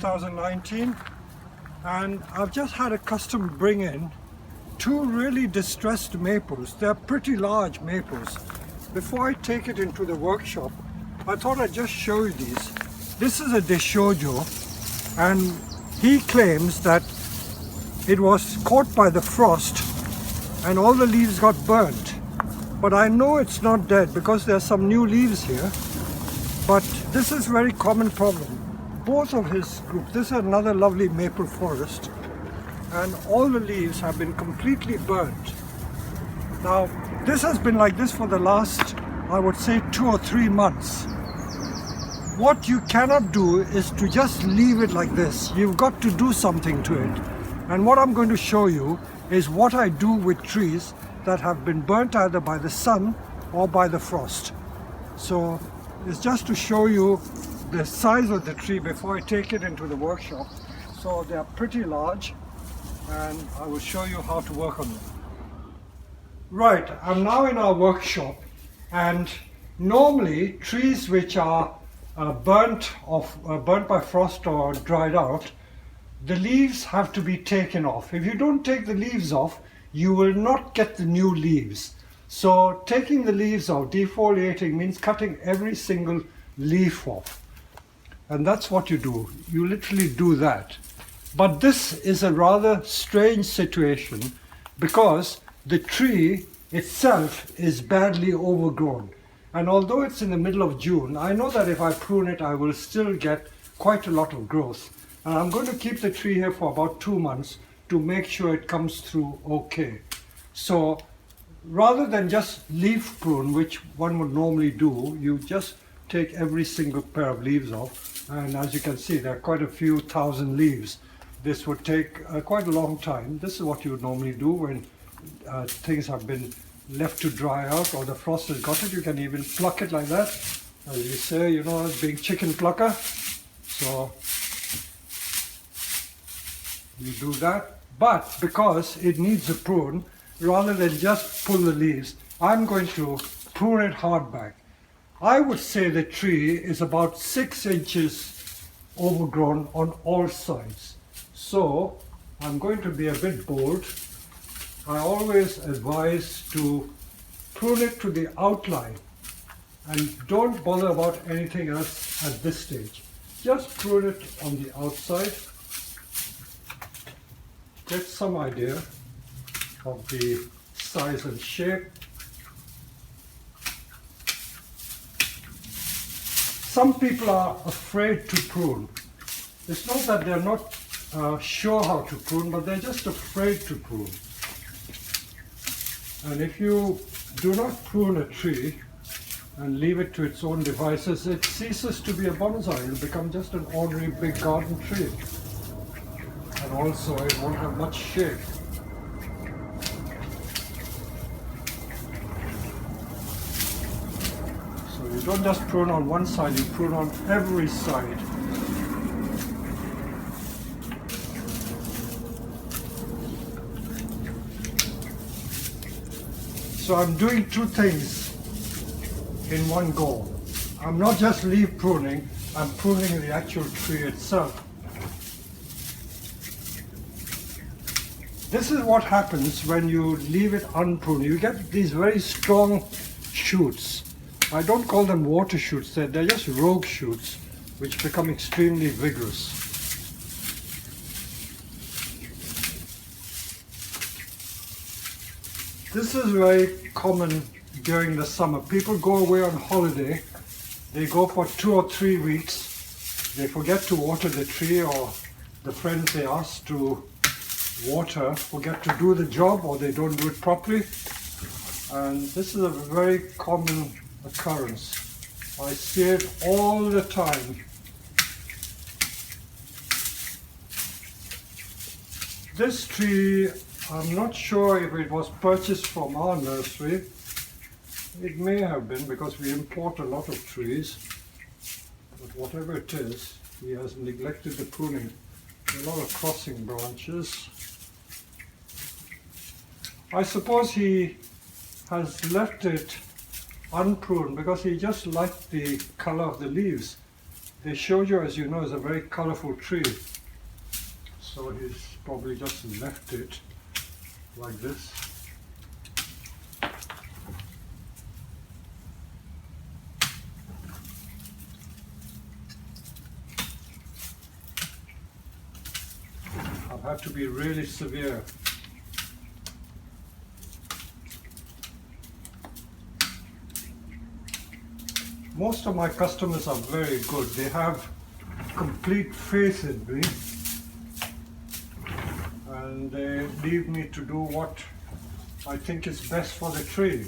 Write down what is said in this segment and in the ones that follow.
2019, and I've just had a customer bring in two really distressed maples. They're pretty large maples. Before I take it into the workshop, I thought I'd just show you these. This is a Deshojo, and he claims that it was caught by the frost and all the leaves got burnt. But I know it's not dead because there's some new leaves here. But this is a very common problem. Both of his group, this is another lovely maple forest, and all the leaves have been completely burnt. Now, this has been like this for the last, I would say, 2 or 3 months. What you cannot do is to just leave it like this. You've got to do something to it. And what I'm going to show you is what I do with trees that have been burnt either by the sun or by the frost. So it's just to show you the size of the tree before I take it into the workshop. So they are pretty large, and I will show you how to work on them. Right, I'm now in our workshop, and normally trees which are burnt by frost or dried out, the leaves have to be taken off. If you don't take the leaves off, you will not get the new leaves. So taking the leaves off, defoliating, means cutting every single leaf off. And that's what you do. You literally do that. But this is a rather strange situation because the tree itself is badly overgrown. And although it's in the middle of June, I know that if I prune it, I will still get quite a lot of growth. And I'm going to keep the tree here for about 2 months to make sure it comes through okay. So rather than just leaf prune, which one would normally do, you just take every single pair of leaves off. And as you can see, there are quite a few thousand leaves. This would take quite a long time. This is what you would normally do when things have been left to dry out or the frost has got it. You can even pluck it like that, as you say, you know, big chicken plucker. So you do that, but because it needs a prune, rather than just pull the leaves, I'm going to prune it hard back. I would say the tree is about 6 inches overgrown on all sides. So I'm going to be a bit bold. I always advise to prune it to the outline and don't bother about anything else at this stage. Just prune it on the outside. Get some idea of the size and shape. Some people are afraid to prune. It's not that they're not sure how to prune, but they're just afraid to prune. And if you do not prune a tree and leave it to its own devices, it ceases to be a bonsai. It will become just an ordinary big garden tree. And also it won't have much shade. So you don't just prune on one side, you prune on every side. So I'm doing 2 things in one go. I'm not just leaf pruning, I'm pruning the actual tree itself. This is what happens when you leave it unpruned. You get these very strong shoots. I don't call them water shoots, they're just rogue shoots which become extremely vigorous. This is very common during the summer. People go away on holiday, they go for 2 or 3 weeks, they forget to water the tree, or the friends they ask to water forget to do the job, or they don't do it properly. And this is a very common occurrence. I see it all the time. This tree, I'm not sure if it was purchased from our nursery. It may have been, because we import a lot of trees. But whatever it is, he has neglected the pruning. There are a lot of crossing branches. I suppose he has left it unpruned because he just liked the color of the leaves. Deshojo, as you know, is a very colorful tree. So he's probably just left it like this. I've had to be really severe. Most of my customers are very good. They have complete faith in me, and they leave me to do what I think is best for the tree.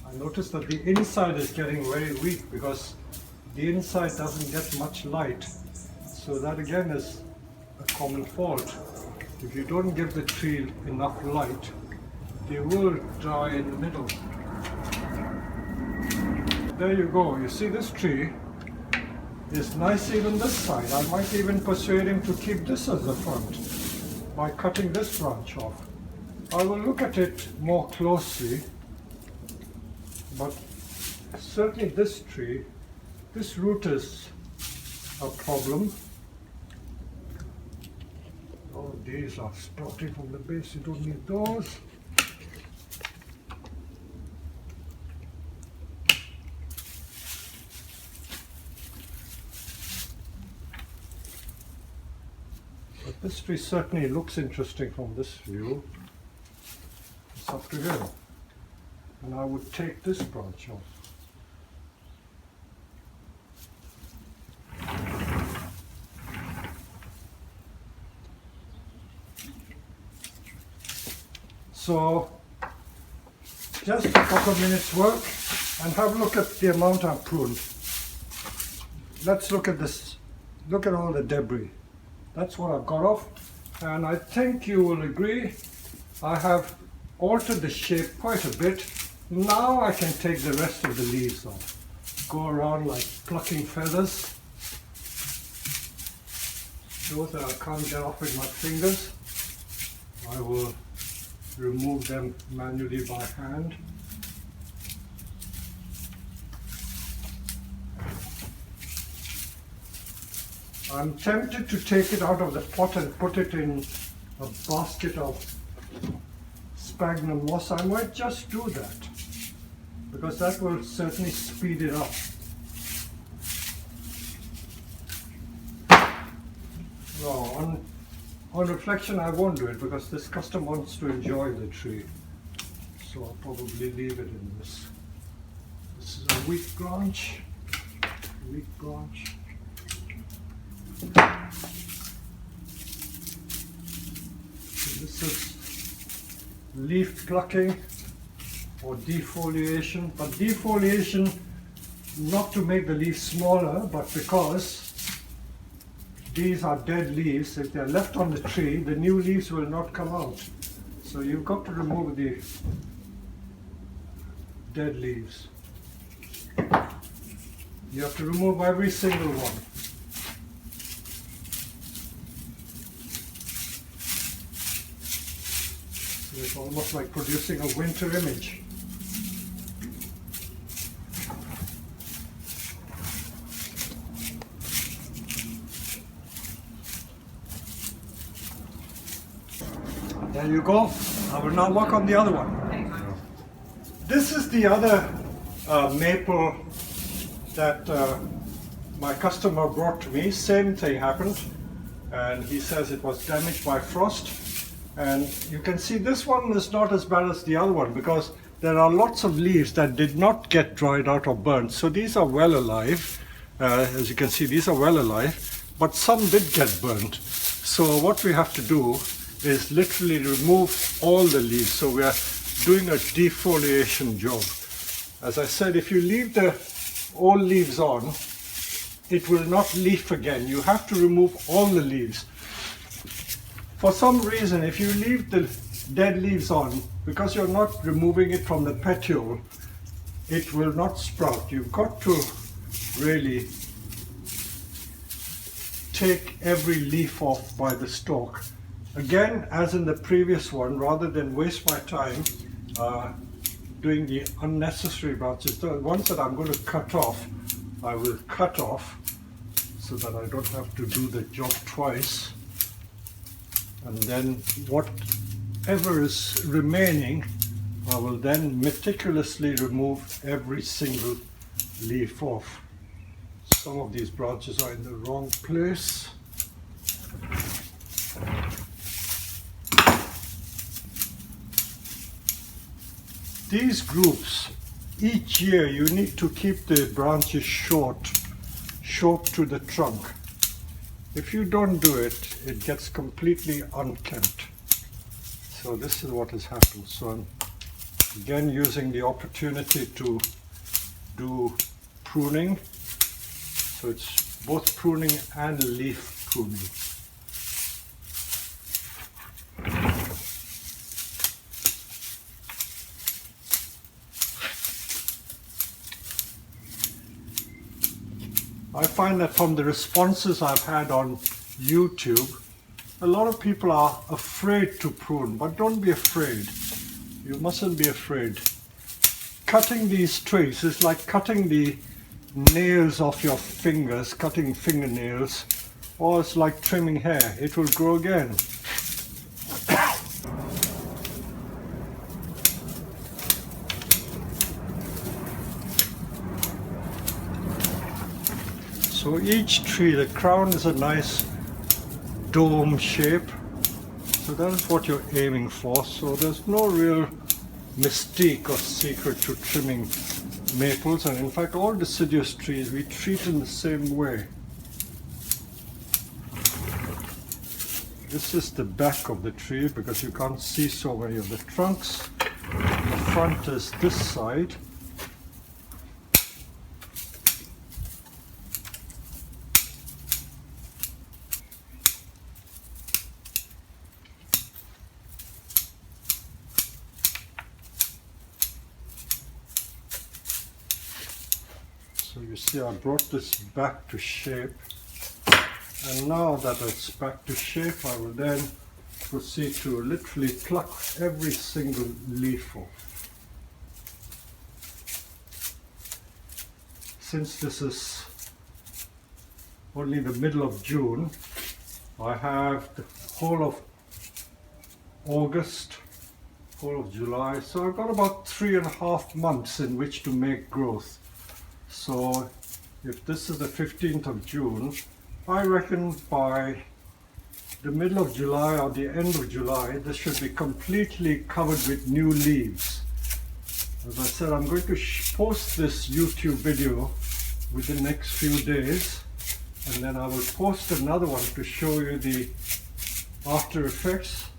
I noticed that the inside is getting very weak because the inside doesn't get much light. So that again is a common fault. If you don't give the tree enough light, they will die in the middle. There you go. You see, this tree is nice even this side. I might even persuade him to keep this as the front by cutting this branch off. I will look at it more closely, but certainly this tree, this root is a problem. Oh, these are sprouting from the base. You don't need those. But this tree certainly looks interesting from this view. It's up to here. And I would take this branch off. So, just a couple of minutes work and have a look at the amount I've pruned. Let's look at this. Look at all the debris. That's what I've got off, and I think you will agree I have altered the shape quite a bit. Now I can take the rest of the leaves off. Go around like plucking feathers. Those that I can't get off with my fingers, I will remove them manually by hand. I'm tempted to take it out of the pot and put it in a basket of sphagnum moss. I might just do that because that will certainly speed it up. No, on reflection I won't do it because this customer wants to enjoy the tree. So I'll probably leave it in this. This is a weak branch. Weak branch. So this is leaf plucking or defoliation, but defoliation not to make the leaves smaller, but because these are dead leaves. If they're left on the tree, the new leaves will not come out. So you've got to remove the dead leaves. You have to remove every single one. So it's almost like producing a winter image. There you go. I will now work on the other one. This is the other maple that my customer brought to me. Same thing happened, and he says it was damaged by frost. And you can see this one is not as bad as the other one because there are lots of leaves that did not get dried out or burnt. So these are well alive. As you can see, these are well alive, but some did get burnt. So what we have to do is literally remove all the leaves. So we are doing a defoliation job. As I said, if you leave the old leaves on, it will not leaf again. You have to remove all the leaves. For some reason, if you leave the dead leaves on, because you're not removing it from the petiole, it will not sprout. You've got to really take every leaf off by the stalk. Again, as in the previous one, rather than waste my time, doing the unnecessary branches. The ones that I'm going to cut off, I will cut off so that I don't have to do the job twice. And then whatever is remaining, I will then meticulously remove every single leaf off. Some of these branches are in the wrong place. These groups, each year you need to keep the branches short to the trunk. If you don't do it, it gets completely unkempt. So this is what has happened. So I'm again using the opportunity to do pruning. So it's both pruning and leaf pruning. I find that from the responses I've had on YouTube, a lot of people are afraid to prune, but don't be afraid. You mustn't be afraid. Cutting these twigs is like cutting the nails off your fingers, cutting fingernails, or it's like trimming hair. It will grow again. So each tree, the crown is a nice dome shape. So that is what you're aiming for. So there's no real mystique or secret to trimming maples, and in fact all deciduous trees we treat in the same way. This is the back of the tree because you can't see so many of the trunks. The front is this side. So you see I brought this back to shape, and now that it's back to shape I will then proceed to literally pluck every single leaf off. Since this is only the middle of June, I have the whole of August, whole of July, so I've got about 3.5 months in which to make growth. So if this is the 15th of June, I reckon by the middle of July or the end of July, this should be completely covered with new leaves. As I said, I'm going to post this YouTube video within the next few days, and then I will post another one to show you the after effects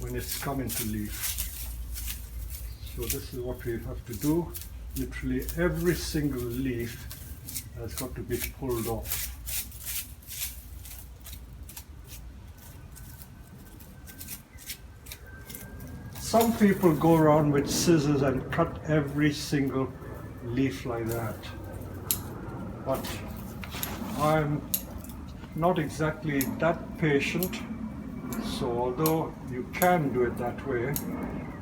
when it's come into leaf. So this is what we have to do. Literally every single leaf has got to be pulled off. Some people go around with scissors and cut every single leaf like that, but I'm not exactly that patient. So although you can do it that way,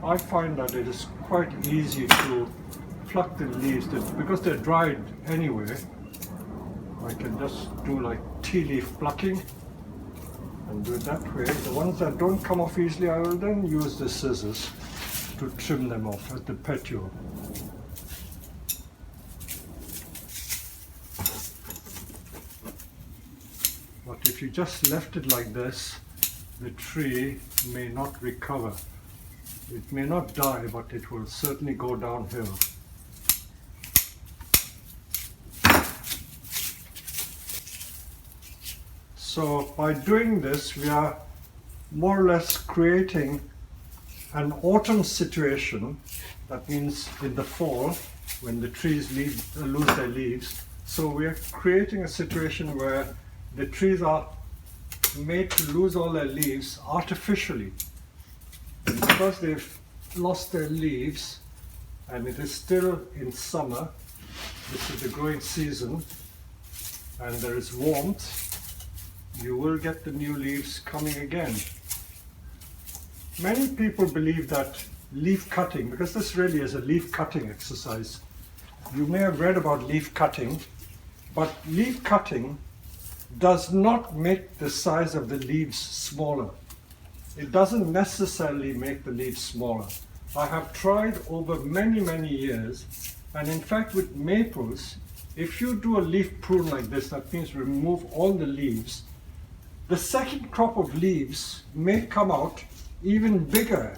I find that it is quite easy to pluck the leaves because they're dried anyway. I can just do like tea leaf plucking and do it that way. The ones that don't come off easily, I will then use the scissors to trim them off at the petiole. But if you just left it like this, the tree may not recover. It may not die, but it will certainly go downhill. So by doing this, we are more or less creating an autumn situation. That means in the fall, when the trees lose their leaves. So we are creating a situation where the trees are made to lose all their leaves artificially. And because they've lost their leaves and it is still in summer, this is the growing season, and there is warmth, you will get the new leaves coming again. Many people believe that leaf cutting, because this really is a leaf cutting exercise. You may have read about leaf cutting, but leaf cutting does not make the size of the leaves smaller. It doesn't necessarily make the leaves smaller. I have tried over many years, and in fact with maples, if you do a leaf prune like this, that means remove all the leaves, the second crop of leaves may come out even bigger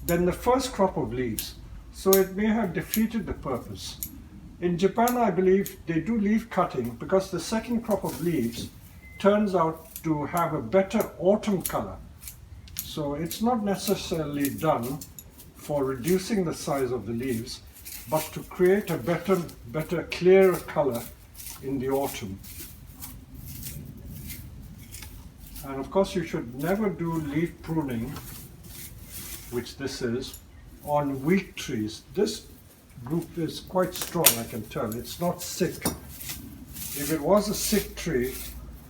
than the first crop of leaves. So it may have defeated the purpose. In Japan, I believe they do leaf cutting because the second crop of leaves turns out to have a better autumn color. So it's not necessarily done for reducing the size of the leaves, but to create a better, clearer color in the autumn. And of course, you should never do leaf pruning, which this is, on weak trees. This group is quite strong, I can tell. It's not sick. If it was a sick tree,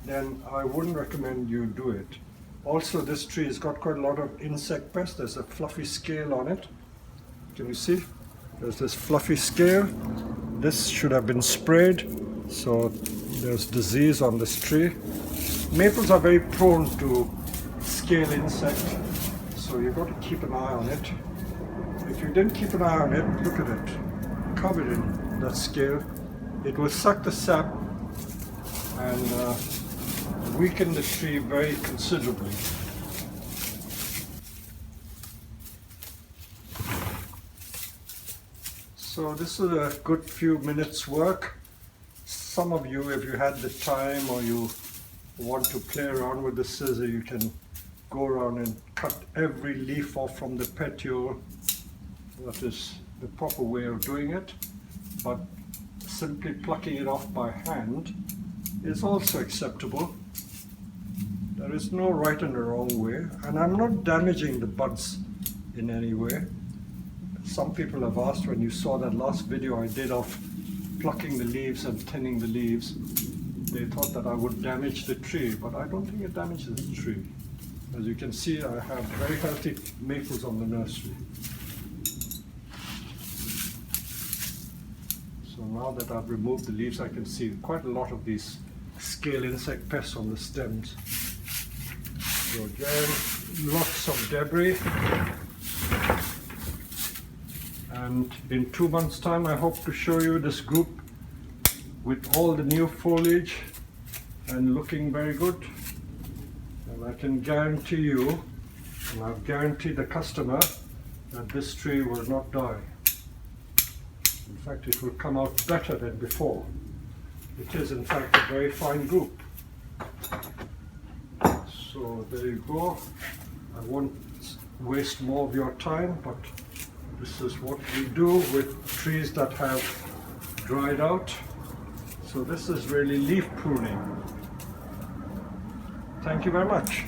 then I wouldn't recommend you do it. Also, this tree has got quite a lot of insect pests. There's a fluffy scale on it. Can you see? There's this fluffy scale. This should have been sprayed. So there's disease on this tree. Maples are very prone to scale insect. So you've got to keep an eye on it. If you didn't keep an eye on it, look at it. Covered in that scale. It will suck the sap and weaken the tree very considerably. So this is a good few minutes work. Some of you, if you had the time or you want to play around with the scissor, you can go around and cut every leaf off from the petiole. That is the proper way of doing it. But simply plucking it off by hand is also acceptable. There is no right and a wrong way, and I'm not damaging the buds in any way. Some people have asked, when you saw that last video I did of plucking the leaves and thinning the leaves, they thought that I would damage the tree, but I don't think it damages the tree. As you can see, I have very healthy maples on the nursery. So now that I've removed the leaves, I can see quite a lot of these scale insect pests on the stems. So again, lots of debris. And in 2 months' time, I hope to show you this group with all the new foliage and looking very good. And I can guarantee you, and I've guaranteed the customer, that this tree will not die. In fact, it will come out better than before. It is, in fact, a very fine group. So there you go. I won't waste more of your time, but this is what we do with trees that have dried out. So this is really leaf pruning. Thank you very much.